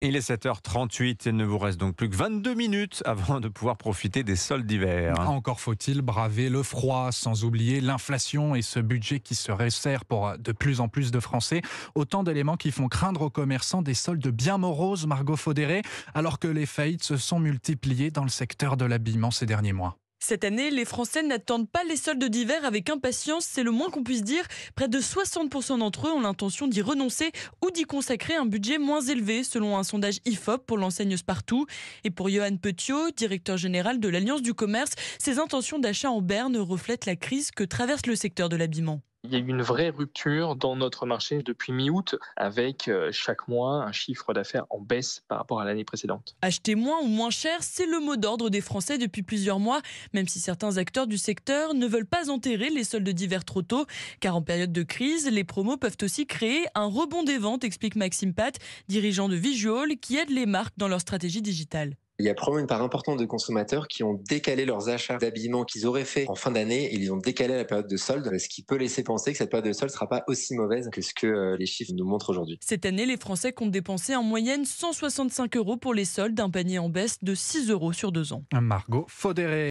Il est 7h38 et il ne vous reste donc plus que 22 minutes avant de pouvoir profiter des soldes d'hiver. Encore faut-il braver le froid, sans oublier l'inflation et ce budget qui se resserre pour de plus en plus de Français. Autant d'éléments qui font craindre aux commerçants des soldes bien moroses, Margot Faudéré, alors que les faillites se sont multipliées dans le secteur de l'habillement ces derniers mois. Cette année, les Français n'attendent pas les soldes d'hiver avec impatience, c'est le moins qu'on puisse dire. Près de 60% d'entre eux ont l'intention d'y renoncer ou d'y consacrer un budget moins élevé, selon un sondage IFOP pour l'enseigne Spartoo. Et pour Johan Petiot, directeur général de l'Alliance du commerce, ses intentions d'achat en berne reflètent la crise que traverse le secteur de l'habillement. Il y a eu une vraie rupture dans notre marché depuis mi-août avec chaque mois un chiffre d'affaires en baisse par rapport à l'année précédente. Acheter moins ou moins cher, c'est le mot d'ordre des Français depuis plusieurs mois, même si certains acteurs du secteur ne veulent pas enterrer les soldes d'hiver trop tôt, car en période de crise, les promos peuvent aussi créer un rebond des ventes, explique Maxime Pat, dirigeant de Visual, qui aide les marques dans leur stratégie digitale. Il y a probablement une part importante de consommateurs qui ont décalé leurs achats d'habillement qu'ils auraient fait en fin d'année et ils ont décalé la période de solde, ce qui peut laisser penser que cette période de solde ne sera pas aussi mauvaise que ce que les chiffres nous montrent aujourd'hui. Cette année, les Français comptent dépenser en moyenne 165 € pour les soldes, un panier en baisse de 6 € sur 2 ans. Margot Faudéré.